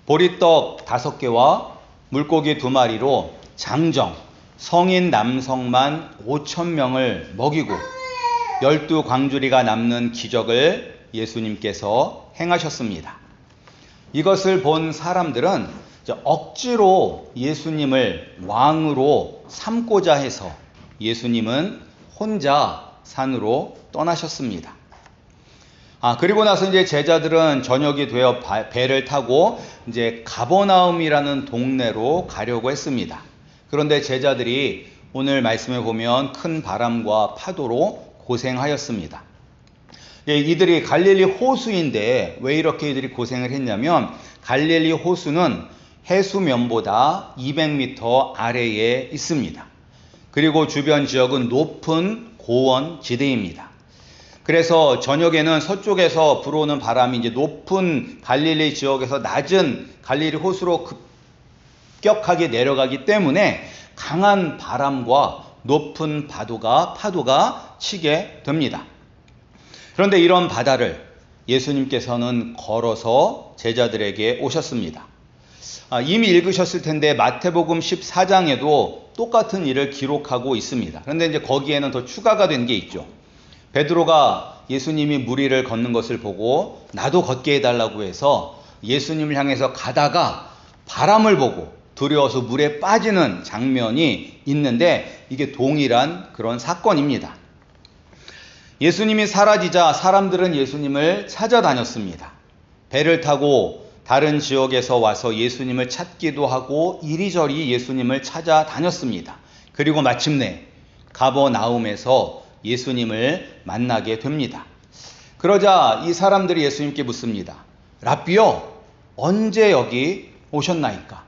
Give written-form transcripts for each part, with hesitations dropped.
보리떡 5개와 물고기 2마리로 장정, 성인 남성만 5,000명을 먹이고 12광주리가 남는 기적을 예수님께서 행하셨습니다. 이것을 본 사람들은 억지로 예수님을 왕으로 삼고자 해서 예수님은 혼자 산으로 떠나셨습니다. 그리고 나서 이제 제자들은 저녁이 되어 배를 타고 이제 가버나움이라는 동네로 가려고 했습니다. 그런데 제자들이 오늘 말씀에 보면 큰 바람과 파도로 고생하였습니다. 이들이 갈릴리 호수인데 왜 이렇게 이들이 고생을 했냐면 갈릴리 호수는 해수면보다 200m 아래에 있습니다. 그리고 주변 지역은 높은 고원 지대입니다. 그래서 저녁에는 서쪽에서 불어오는 바람이 이제 높은 갈릴리 지역에서 낮은 갈릴리 호수로 급격하게 내려가기 때문에 강한 바람과 높은 파도가 치게 됩니다. 그런데 이런 바다를 예수님께서는 걸어서 제자들에게 오셨습니다. 이미 읽으셨을 텐데 마태복음 14장에도 똑같은 일을 기록하고 있습니다. 그런데 이제 거기에는 더 추가가 된 게 있죠. 베드로가 예수님이 물 위를 걷는 것을 보고 나도 걷게 해달라고 해서 예수님을 향해서 가다가 바람을 보고 두려워서 물에 빠지는 장면이 있는데 이게 동일한 그런 사건입니다. 예수님이 사라지자 사람들은 예수님을 찾아다녔습니다. 배를 타고 다른 지역에서 와서 예수님을 찾기도 하고 이리저리 예수님을 찾아다녔습니다. 그리고 마침내 가버나움에서 예수님을 만나게 됩니다. 그러자 이 사람들이 예수님께 묻습니다. 라삐요, 언제 여기 오셨나이까?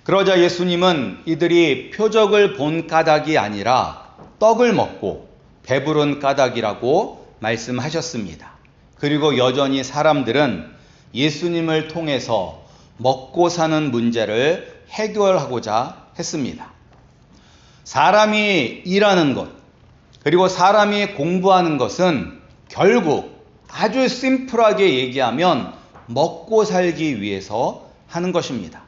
그러자 예수님은 이들이 표적을 본 까닭이 아니라 떡을 먹고 배부른 까닭이라고 말씀하셨습니다. 그리고 여전히 사람들은 예수님을 통해서 먹고 사는 문제를 해결하고자 했습니다. 사람이 일하는 것, 그리고 사람이 공부하는 것은 결국 아주 심플하게 얘기하면 먹고 살기 위해서 하는 것입니다.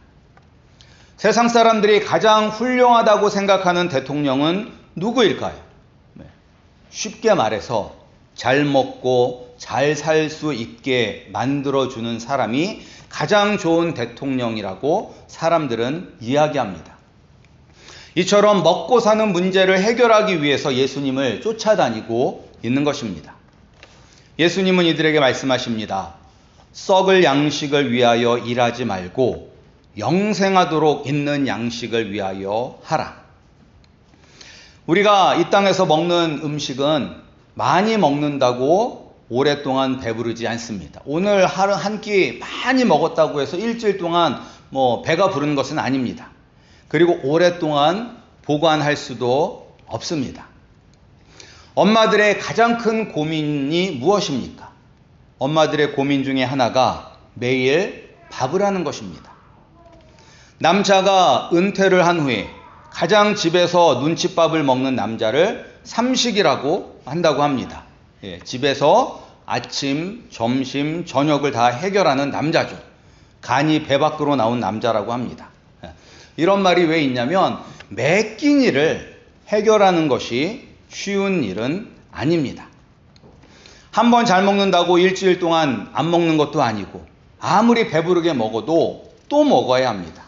세상 사람들이 가장 훌륭하다고 생각하는 대통령은 누구일까요? 쉽게 말해서 잘 먹고 잘 살 수 있게 만들어주는 사람이 가장 좋은 대통령이라고 사람들은 이야기합니다. 이처럼 먹고 사는 문제를 해결하기 위해서 예수님을 쫓아다니고 있는 것입니다. 예수님은 이들에게 말씀하십니다. 썩을 양식을 위하여 일하지 말고 영생하도록 있는 양식을 위하여 하라. 우리가 이 땅에서 먹는 음식은 많이 먹는다고 오랫동안 배부르지 않습니다. 오늘 하루 한 끼 많이 먹었다고 해서 일주일 동안 배가 부르는 것은 아닙니다. 그리고 오랫동안 보관할 수도 없습니다. 엄마들의 가장 큰 고민이 무엇입니까? 엄마들의 고민 중에 하나가 매일 밥을 하는 것입니다. 남자가 은퇴를 한 후에 가장 집에서 눈칫밥을 먹는 남자를 삼식이라고 한다고 합니다. 집에서 아침, 점심, 저녁을 다 해결하는 남자죠. 간이 배 밖으로 나온 남자라고 합니다. 이런 말이 왜 있냐면 매 끼니를 해결하는 것이 쉬운 일은 아닙니다. 한 번 잘 먹는다고 일주일 동안 안 먹는 것도 아니고 아무리 배부르게 먹어도 또 먹어야 합니다.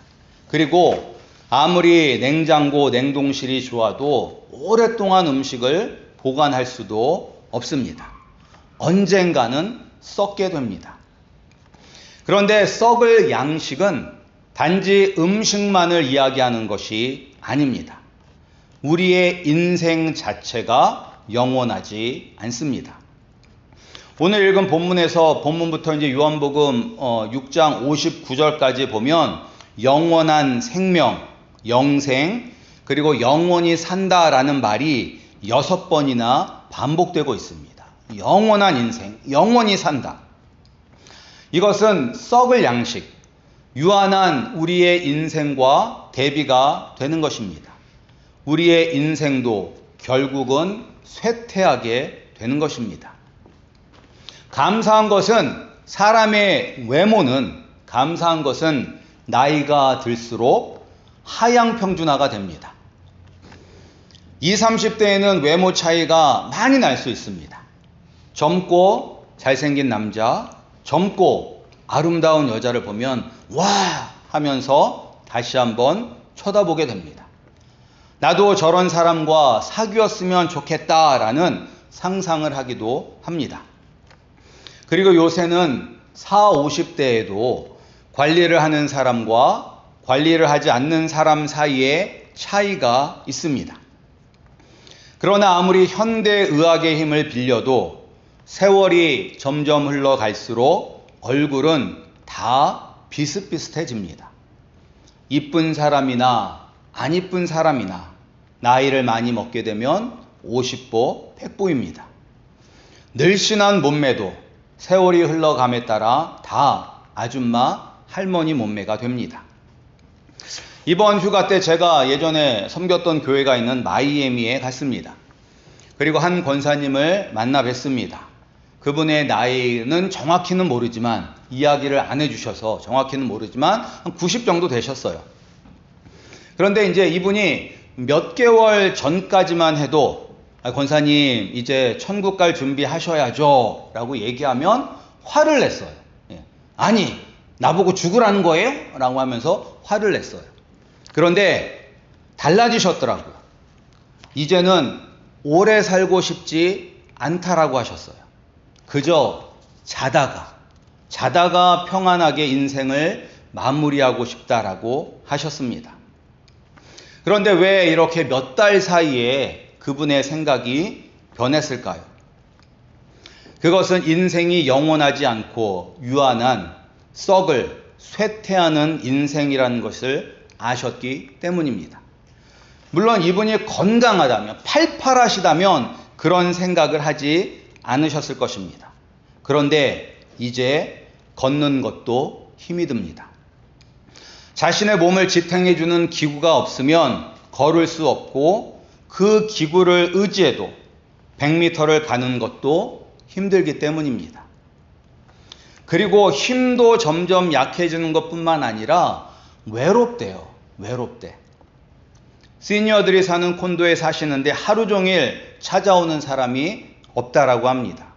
그리고 아무리 냉장고, 냉동실이 좋아도 오랫동안 음식을 보관할 수도 없습니다. 언젠가는 썩게 됩니다. 그런데 썩을 양식은 단지 음식만을 이야기하는 것이 아닙니다. 우리의 인생 자체가 영원하지 않습니다. 오늘 읽은 본문부터 이제 요한복음 6장 59절까지 보면 영원한 생명, 영생, 그리고 영원히 산다라는 말이 6번이나 반복되고 있습니다. 영원한 인생, 영원히 산다. 이것은 썩을 양식, 유한한 우리의 인생과 대비가 되는 것입니다. 우리의 인생도 결국은 쇠퇴하게 되는 것입니다. 감사한 것은 사람의 외모는 감사한 것은 나이가 들수록 하향평준화가 됩니다. 20, 30대에는 외모 차이가 많이 날 수 있습니다. 젊고 잘생긴 남자, 젊고 아름다운 여자를 보면 와 하면서 다시 한번 쳐다보게 됩니다. 나도 저런 사람과 사귀었으면 좋겠다라는 상상을 하기도 합니다. 그리고 요새는 40, 50대에도 관리를 하는 사람과 관리를 하지 않는 사람 사이에 차이가 있습니다. 그러나 아무리 현대의학의 힘을 빌려도 세월이 점점 흘러갈수록 얼굴은 다 비슷비슷해집니다. 이쁜 사람이나 안 이쁜 사람이나 나이를 많이 먹게 되면 50보 100보입니다. 늘씬한 몸매도 세월이 흘러감에 따라 다 아줌마 할머니 몸매가 됩니다. 이번 휴가 때 제가 예전에 섬겼던 교회가 있는 마이애미에 갔습니다. 그리고 한 권사님을 만나 뵀습니다. 그분의 나이는 정확히는 모르지만 이야기를 안 해주셔서 정확히는 모르지만 한 90 정도 되셨어요. 그런데 이제 이분이 몇 개월 전까지만 해도 권사님 이제 천국 갈 준비하셔야죠 라고 얘기하면 화를 냈어요. 아니 나보고 죽으라는 거예요? 라고 하면서 화를 냈어요. 그런데 달라지셨더라고요. 이제는 오래 살고 싶지 않다라고 하셨어요. 그저 자다가 평안하게 인생을 마무리하고 싶다라고 하셨습니다. 그런데 왜 이렇게 몇 달 사이에 그분의 생각이 변했을까요? 그것은 인생이 영원하지 않고 유한한 썩을 쇠퇴하는 인생이라는 것을 아셨기 때문입니다. 물론 이분이 건강하다면 팔팔하시다면 그런 생각을 하지 않으셨을 것입니다. 그런데 이제 걷는 것도 힘이 듭니다. 자신의 몸을 지탱해주는 기구가 없으면 걸을 수 없고 그 기구를 의지해도 100m를 가는 것도 힘들기 때문입니다. 그리고 힘도 점점 약해지는 것뿐만 아니라 외롭대요. 외롭대. 시니어들이 사는 콘도에 사시는데 하루 종일 찾아오는 사람이 없다라고 합니다.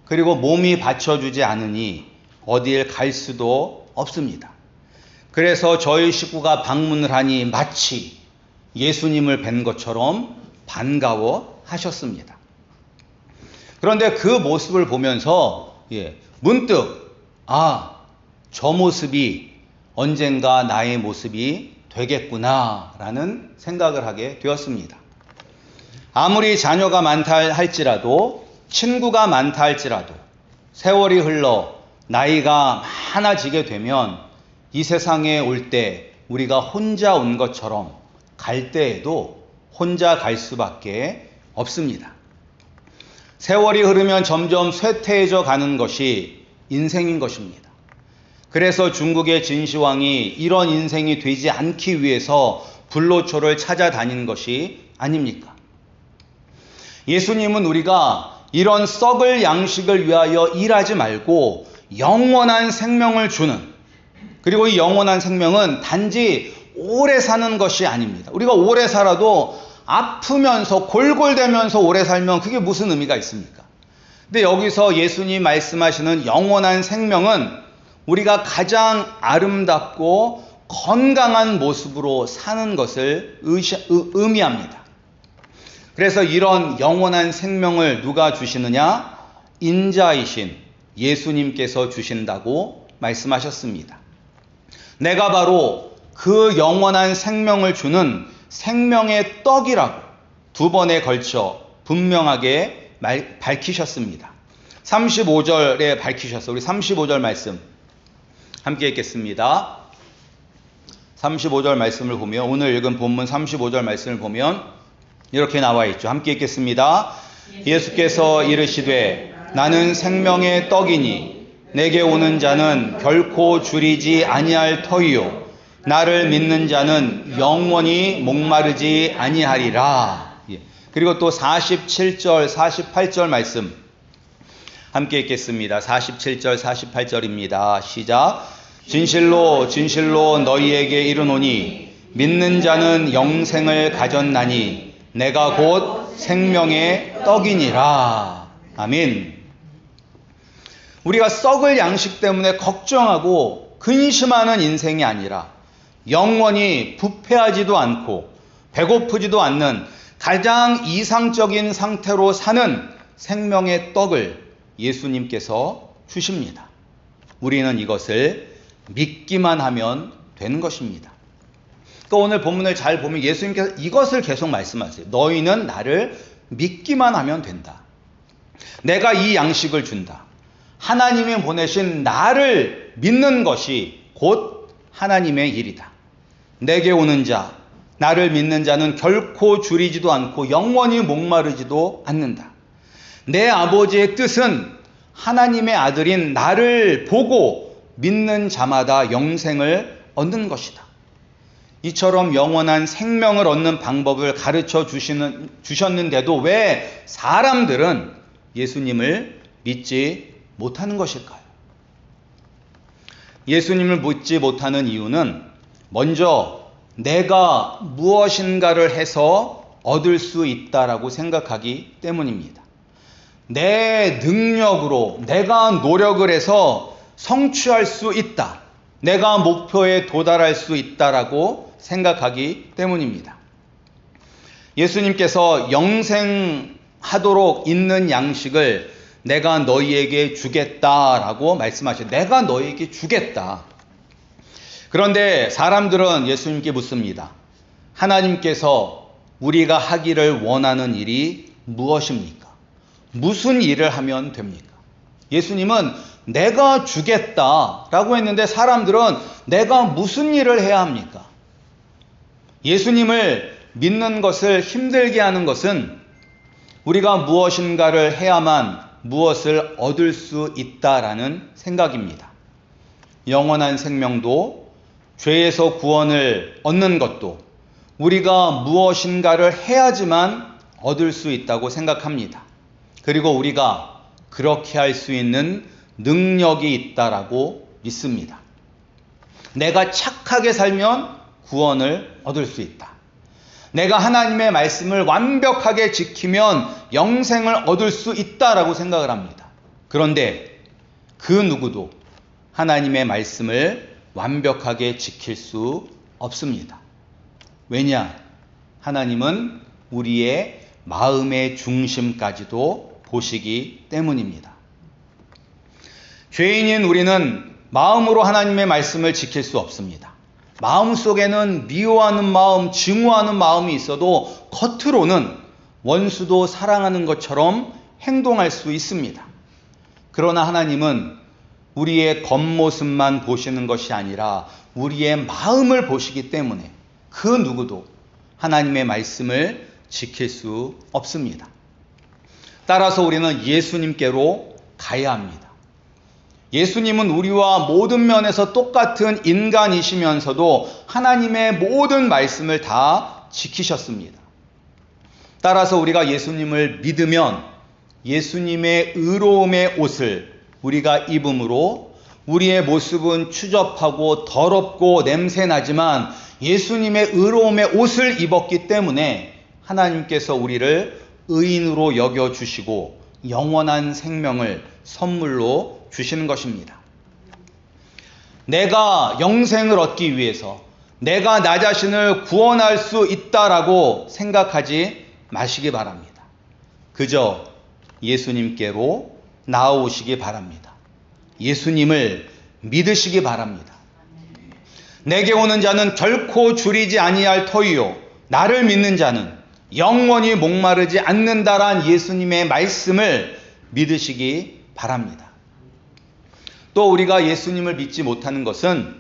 그리고 몸이 받쳐주지 않으니 어딜 갈 수도 없습니다. 그래서 저희 식구가 방문을 하니 마치 예수님을 뵌 것처럼 반가워 하셨습니다. 그런데 그 모습을 보면서 문득 저 모습이 언젠가 나의 모습이 되겠구나라는 생각을 하게 되었습니다. 아무리 자녀가 많다 할지라도 친구가 많다 할지라도 세월이 흘러 나이가 많아지게 되면 이 세상에 올 때 우리가 혼자 온 것처럼 갈 때에도 혼자 갈 수밖에 없습니다. 세월이 흐르면 점점 쇠퇴해져 가는 것이 인생인 것입니다. 그래서 중국의 진시황이 이런 인생이 되지 않기 위해서 불로초를 찾아다닌 것이 아닙니까? 예수님은 우리가 이런 썩을 양식을 위하여 일하지 말고 영원한 생명을 주는, 그리고 이 영원한 생명은 단지 오래 사는 것이 아닙니다. 우리가 오래 살아도 아프면서 골골대면서 오래 살면 그게 무슨 의미가 있습니까? 근데 여기서 예수님 말씀하시는 영원한 생명은 우리가 가장 아름답고 건강한 모습으로 사는 것을 의미합니다. 그래서 이런 영원한 생명을 누가 주시느냐? 인자이신 예수님께서 주신다고 말씀하셨습니다. 내가 바로 그 영원한 생명을 주는 생명의 떡이라고 2번에 걸쳐 분명하게 밝히셨습니다. 35절에 밝히셨어요. 우리 35절 말씀 함께 읽겠습니다. 35절 말씀을 보면, 오늘 읽은 본문 35절 말씀을 보면 이렇게 나와 있죠. 함께 읽겠습니다. 예수께서 이르시되 나는 생명의 떡이니 내게 오는 자는 결코 줄이지 아니할 터이요 나를 믿는 자는 영원히 목마르지 아니하리라. 그리고 또 47절 48절 말씀 함께 읽겠습니다. 47절 48절입니다. 시작. 진실로 진실로 너희에게 이르노니 믿는 자는 영생을 가졌나니 내가 곧 생명의 떡이니라. 아멘. 우리가 썩을 양식 때문에 걱정하고 근심하는 인생이 아니라 영원히 부패하지도 않고 배고프지도 않는 가장 이상적인 상태로 사는 생명의 떡을 예수님께서 주십니다. 우리는 이것을 믿기만 하면 되는 것입니다. 그러니까 오늘 본문을 잘 보면 예수님께서 이것을 계속 말씀하세요. 너희는 나를 믿기만 하면 된다. 내가 이 양식을 준다. 하나님이 보내신 나를 믿는 것이 곧 하나님의 일이다. 내게 오는 자, 나를 믿는 자는 결코 줄이지도 않고 영원히 목마르지도 않는다. 내 아버지의 뜻은 하나님의 아들인 나를 보고 믿는 자마다 영생을 얻는 것이다. 이처럼 영원한 생명을 얻는 방법을 가르쳐 주셨는데도 왜 사람들은 예수님을 믿지 못하는 것일까요? 예수님을 믿지 못하는 이유는 먼저 내가 무엇인가를 해서 얻을 수 있다라고 생각하기 때문입니다. 내 능력으로 내가 노력을 해서 성취할 수 있다. 내가 목표에 도달할 수 있다라고 생각하기 때문입니다. 예수님께서 영생하도록 있는 양식을 내가 너희에게 주겠다라고 말씀하셔요. 내가 너희에게 주겠다. 그런데 사람들은 예수님께 묻습니다. 하나님께서 우리가 하기를 원하는 일이 무엇입니까? 무슨 일을 하면 됩니까? 예수님은 내가 주겠다라고 했는데 사람들은 내가 무슨 일을 해야 합니까? 예수님을 믿는 것을 힘들게 하는 것은 우리가 무엇인가를 해야만 무엇을 얻을 수 있다라는 생각입니다. 영원한 생명도 죄에서 구원을 얻는 것도 우리가 무엇인가를 해야지만 얻을 수 있다고 생각합니다. 그리고 우리가 그렇게 할 수 있는 능력이 있다라고 믿습니다. 내가 착하게 살면 구원을 얻을 수 있다. 내가 하나님의 말씀을 완벽하게 지키면 영생을 얻을 수 있다라고 생각을 합니다. 그런데 그 누구도 하나님의 말씀을 완벽하게 지킬 수 없습니다. 왜냐? 하나님은 우리의 마음의 중심까지도 보시기 때문입니다. 죄인인 우리는 마음으로 하나님의 말씀을 지킬 수 없습니다. 마음속에는 미워하는 마음, 증오하는 마음이 있어도 겉으로는 원수도 사랑하는 것처럼 행동할 수 있습니다. 그러나 하나님은 우리의 겉모습만 보시는 것이 아니라 우리의 마음을 보시기 때문에 그 누구도 하나님의 말씀을 지킬 수 없습니다. 따라서 우리는 예수님께로 가야 합니다. 예수님은 우리와 모든 면에서 똑같은 인간이시면서도 하나님의 모든 말씀을 다 지키셨습니다. 따라서 우리가 예수님을 믿으면 예수님의 의로움의 옷을 우리가 입음으로 우리의 모습은 추접하고 더럽고 냄새나지만 예수님의 의로움의 옷을 입었기 때문에 하나님께서 우리를 의인으로 여겨주시고 영원한 생명을 선물로 주시는 것입니다. 내가 영생을 얻기 위해서 내가 나 자신을 구원할 수 있다라고 생각하지 마시기 바랍니다. 그저 예수님께로 나아오시기 바랍니다. 예수님을 믿으시기 바랍니다. 내게 오는 자는 결코 줄이지 아니할 터이요 나를 믿는 자는 영원히 목마르지 않는다란 예수님의 말씀을 믿으시기 바랍니다. 또 우리가 예수님을 믿지 못하는 것은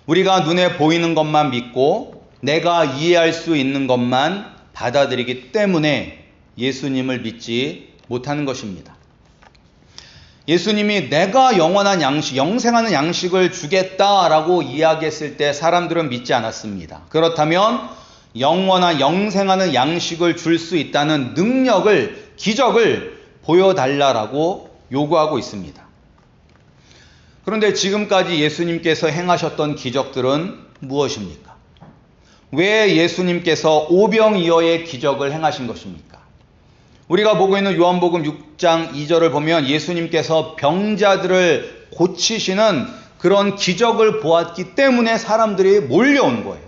우리가 눈에 보이는 것만 믿고 내가 이해할 수 있는 것만 받아들이기 때문에 예수님을 믿지 못하는 것입니다. 예수님이 내가 영원한 양식, 영생하는 양식을 주겠다라고 이야기했을 때 사람들은 믿지 않았습니다. 그렇다면 영원한 영생하는 양식을 줄 수 있다는 능력을, 기적을 보여달라고 요구하고 있습니다. 그런데 지금까지 예수님께서 행하셨던 기적들은 무엇입니까? 왜 예수님께서 오병이어의 기적을 행하신 것입니까? 우리가 보고 있는 요한복음 6장 2절을 보면 예수님께서 병자들을 고치시는 그런 기적을 보았기 때문에 사람들이 몰려온 거예요.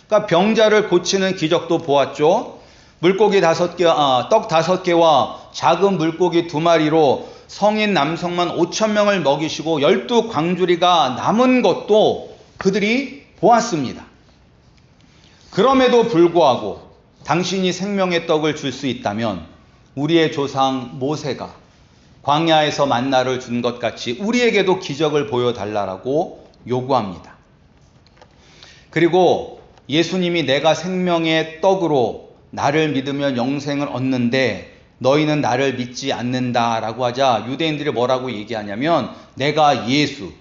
그러니까 병자를 고치는 기적도 보았죠. 물고기 5개, 떡 5개와 작은 물고기 2마리로 성인 남성만 5,000명을 먹이시고 12광주리가 남은 것도 그들이 보았습니다. 그럼에도 불구하고 당신이 생명의 떡을 줄 수 있다면 우리의 조상 모세가 광야에서 만나를 준 것 같이 우리에게도 기적을 보여달라고 요구합니다. 그리고 예수님이 내가 생명의 떡으로 나를 믿으면 영생을 얻는데 너희는 나를 믿지 않는다라고 하자 유대인들이 뭐라고 얘기하냐면 내가 예수,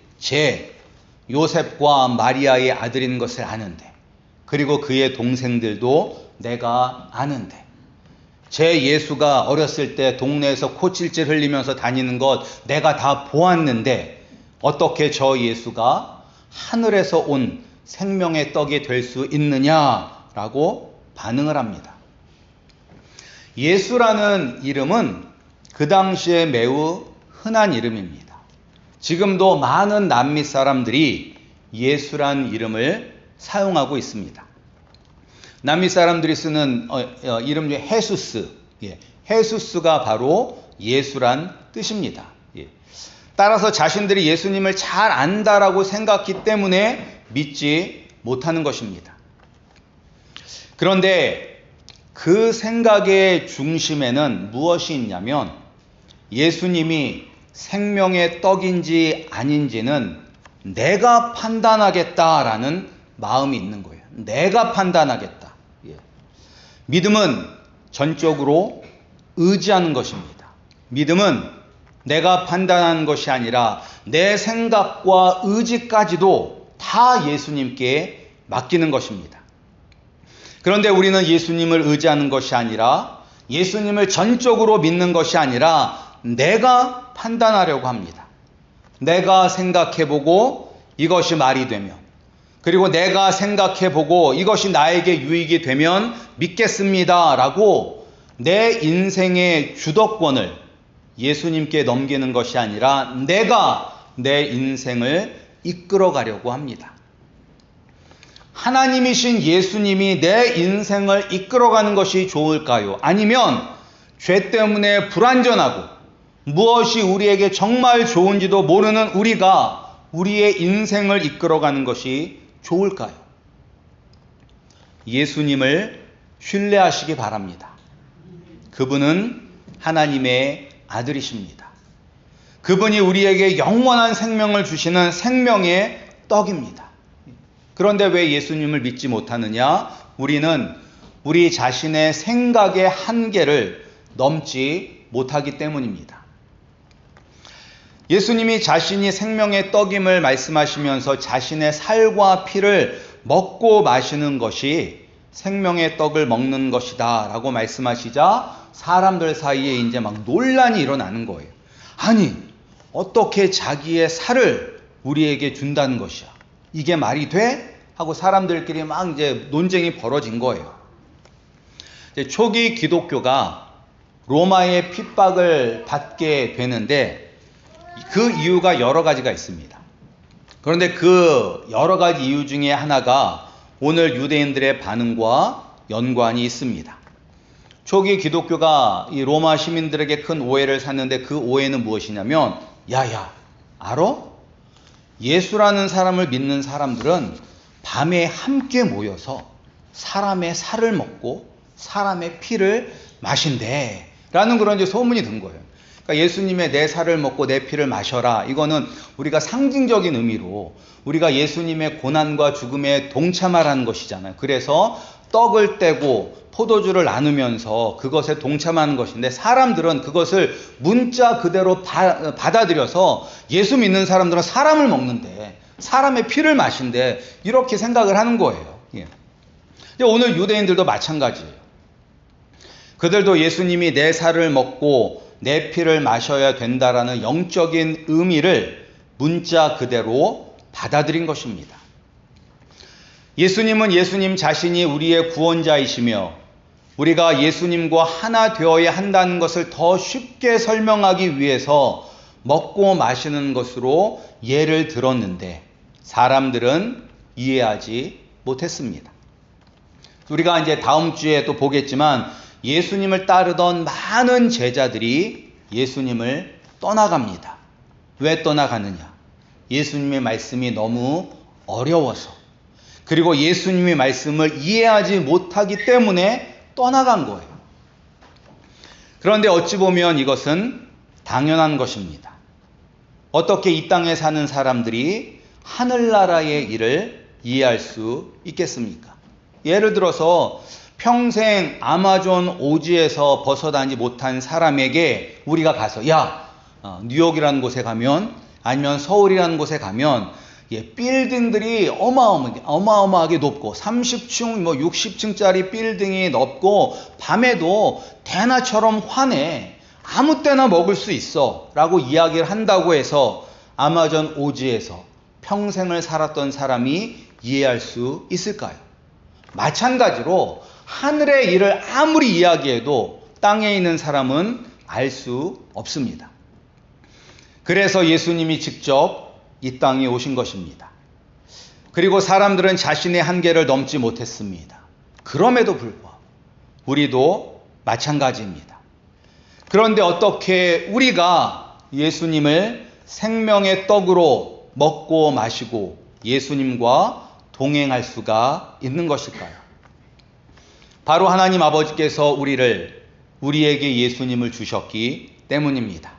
요셉과 마리아의 아들인 것을 아는데 그리고 그의 동생들도 내가 아는데 제 예수가 어렸을 때 동네에서 코찔찔 흘리면서 다니는 것 내가 다 보았는데 어떻게 저 예수가 하늘에서 온 생명의 떡이 될 수 있느냐라고 반응을 합니다. 예수라는 이름은 그 당시에 매우 흔한 이름입니다. 지금도 많은 남미 사람들이 예수란 이름을 사용하고 있습니다. 남미 사람들이 쓰는 이름 중에 헤수스, 헤수스가 바로 예수란 뜻입니다. 따라서 자신들이 예수님을 잘 안다라고 생각했기 때문에 믿지 못하는 것입니다. 그런데 그 생각의 중심에는 무엇이 있냐면 예수님이 생명의 떡인지 아닌지는 내가 판단하겠다라는 마음이 있는 거예요. 내가 판단하겠다. 믿음은 전적으로 의지하는 것입니다. 믿음은 내가 판단하는 것이 아니라 내 생각과 의지까지도 다 예수님께 맡기는 것입니다. 그런데 우리는 예수님을 의지하는 것이 아니라 예수님을 전적으로 믿는 것이 아니라 내가 판단하려고 합니다. 내가 생각해보고 이것이 말이 되면 그리고 내가 생각해보고 이것이 나에게 유익이 되면 믿겠습니다 라고 내 인생의 주도권을 예수님께 넘기는 것이 아니라 내가 내 인생을 이끌어가려고 합니다. 하나님이신 예수님이 내 인생을 이끌어가는 것이 좋을까요? 아니면 죄 때문에 불완전하고 무엇이 우리에게 정말 좋은지도 모르는 우리가 우리의 인생을 이끌어가는 것이 좋을까요? 예수님을 신뢰하시기 바랍니다. 그분은 하나님의 아들이십니다. 그분이 우리에게 영원한 생명을 주시는 생명의 떡입니다. 그런데 왜 예수님을 믿지 못하느냐? 우리는 우리 자신의 생각의 한계를 넘지 못하기 때문입니다. 예수님이 자신이 생명의 떡임을 말씀하시면서 자신의 살과 피를 먹고 마시는 것이 생명의 떡을 먹는 것이다 라고 말씀하시자 사람들 사이에 이제 막 논란이 일어나는 거예요. 아니, 어떻게 자기의 살을 우리에게 준다는 것이야? 이게 말이 돼? 하고 사람들끼리 막 이제 논쟁이 벌어진 거예요. 이제 초기 기독교가 로마의 핍박을 받게 되는데 그 이유가 여러 가지가 있습니다. 그런데 그 여러 가지 이유 중에 하나가 오늘 유대인들의 반응과 연관이 있습니다. 초기 기독교가 이 로마 시민들에게 큰 오해를 샀는데 그 오해는 무엇이냐면 야야, 알아? 예수라는 사람을 믿는 사람들은 밤에 함께 모여서 사람의 살을 먹고 사람의 피를 마신대 라는 그런 이제 소문이 든 거예요. 그러니까 예수님의 내 살을 먹고 내 피를 마셔라. 이거는 우리가 상징적인 의미로 우리가 예수님의 고난과 죽음에 동참하라는 것이잖아요. 그래서 떡을 떼고 포도주를 나누면서 그것에 동참하는 것인데 사람들은 그것을 문자 그대로 받아들여서 예수 믿는 사람들은 사람을 먹는데 사람의 피를 마신대 이렇게 생각을 하는 거예요. 오늘 유대인들도 마찬가지예요. 그들도 예수님이 내 살을 먹고 내 피를 마셔야 된다라는 영적인 의미를 문자 그대로 받아들인 것입니다. 예수님은 예수님 자신이 우리의 구원자이시며 우리가 예수님과 하나 되어야 한다는 것을 더 쉽게 설명하기 위해서 먹고 마시는 것으로 예를 들었는데 사람들은 이해하지 못했습니다. 우리가 이제 다음 주에 또 보겠지만 예수님을 따르던 많은 제자들이 예수님을 떠나갑니다. 왜 떠나가느냐? 예수님의 말씀이 너무 어려워서, 그리고 예수님의 말씀을 이해하지 못하기 때문에 떠나간 거예요. 그런데 어찌 보면 이것은 당연한 것입니다. 어떻게 이 땅에 사는 사람들이 하늘나라의 일을 이해할 수 있겠습니까? 예를 들어서 평생 아마존 오지에서 벗어나지 못한 사람에게 우리가 가서 뉴욕이라는 곳에 가면, 아니면 서울이라는 곳에 가면 빌딩들이 어마어마하게 높고 30층 60층짜리 빌딩이 높고 밤에도 대낮처럼 환해, 아무 때나 먹을 수 있어 라고 이야기를 한다고 해서 아마존 오지에서 평생을 살았던 사람이 이해할 수 있을까요? 마찬가지로 하늘의 일을 아무리 이야기해도 땅에 있는 사람은 알 수 없습니다. 그래서 예수님이 직접 이 땅에 오신 것입니다. 그리고 사람들은 자신의 한계를 넘지 못했습니다. 그럼에도 불구하고 우리도 마찬가지입니다. 그런데 어떻게 우리가 예수님을 생명의 떡으로 먹고 마시고 예수님과 동행할 수가 있는 것일까요? 바로 하나님 아버지께서 우리에게 예수님을 주셨기 때문입니다.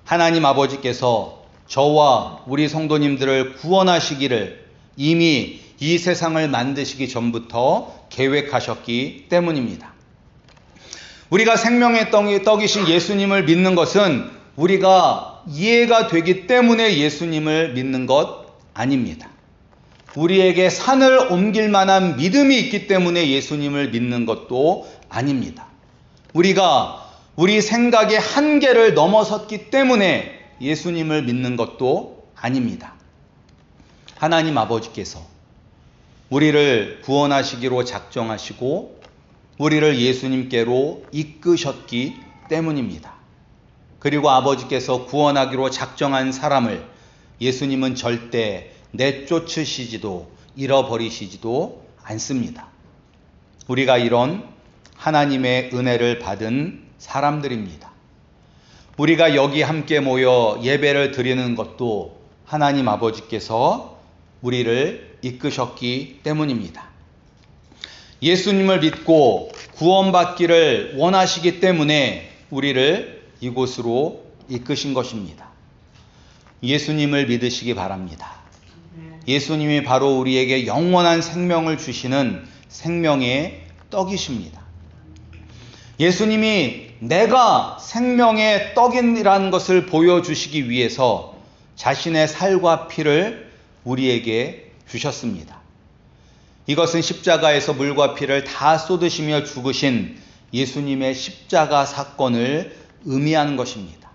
하나님 아버지께서 저와 우리 성도님들을 구원하시기를 이미 이 세상을 만드시기 전부터 계획하셨기 때문입니다. 우리가 생명의 떡이신 예수님을 믿는 것은 우리가 이해가 되기 때문에 예수님을 믿는 것 아닙니다. 우리에게 산을 옮길 만한 믿음이 있기 때문에 예수님을 믿는 것도 아닙니다. 우리가 우리 생각의 한계를 넘어섰기 때문에 예수님을 믿는 것도 아닙니다. 하나님 아버지께서 우리를 구원하시기로 작정하시고 우리를 예수님께로 이끄셨기 때문입니다. 그리고 아버지께서 구원하기로 작정한 사람을 예수님은 절대 내쫓으시지도 잃어버리시지도 않습니다. 우리가 이런 하나님의 은혜를 받은 사람들입니다. 우리가 여기 함께 모여 예배를 드리는 것도 하나님 아버지께서 우리를 이끄셨기 때문입니다. 예수님을 믿고 구원받기를 원하시기 때문에 우리를 이곳으로 이끄신 것입니다. 예수님을 믿으시기 바랍니다. 예수님이 바로 우리에게 영원한 생명을 주시는 생명의 떡이십니다. 예수님이 내가 생명의 떡이라는 것을 보여주시기 위해서 자신의 살과 피를 우리에게 주셨습니다. 이것은 십자가에서 물과 피를 다 쏟으시며 죽으신 예수님의 십자가 사건을 의미하는 것입니다.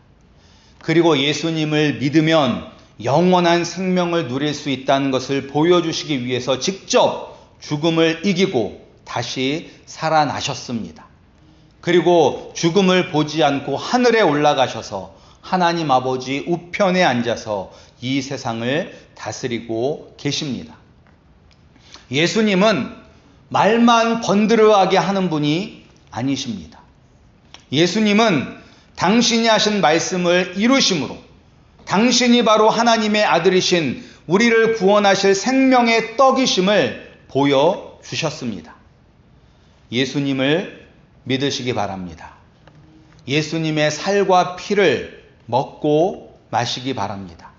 그리고 예수님을 믿으면 영원한 생명을 누릴 수 있다는 것을 보여주시기 위해서 직접 죽음을 이기고 다시 살아나셨습니다. 그리고 죽음을 보지 않고 하늘에 올라가셔서 하나님 아버지 우편에 앉아서 이 세상을 다스리고 계십니다. 예수님은 말만 번드르하게 하는 분이 아니십니다. 예수님은 당신이 하신 말씀을 이루심으로 당신이 바로 하나님의 아들이신 우리를 구원하실 생명의 떡이심을 보여주셨습니다. 예수님을 믿으시기 바랍니다. 예수님의 살과 피를 먹고 마시기 바랍니다.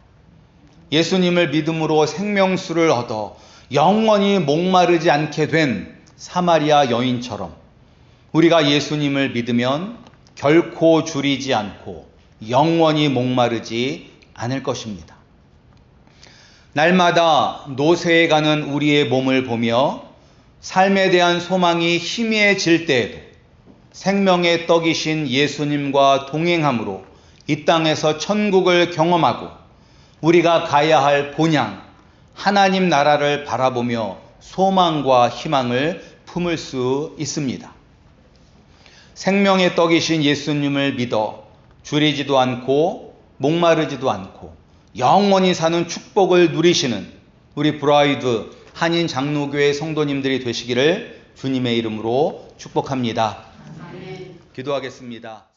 예수님을 믿음으로 생명수를 얻어 영원히 목마르지 않게 된 사마리아 여인처럼 우리가 예수님을 믿으면 결코 줄이지 않고 영원히 목마르지 않을 것입니다. 날마다 노쇠해 가는 우리의 몸을 보며 삶에 대한 소망이 희미해질 때에도 생명의 떡이신 예수님과 동행함으로 이 땅에서 천국을 경험하고 우리가 가야 할 본향, 하나님 나라를 바라보며 소망과 희망을 품을 수 있습니다. 생명의 떡이신 예수님을 믿어 줄이지도 않고 목마르지도 않고 영원히 사는 축복을 누리시는 우리 브라이드 한인 장로교회 성도님들이 되시기를 주님의 이름으로 축복합니다. 기도하겠습니다.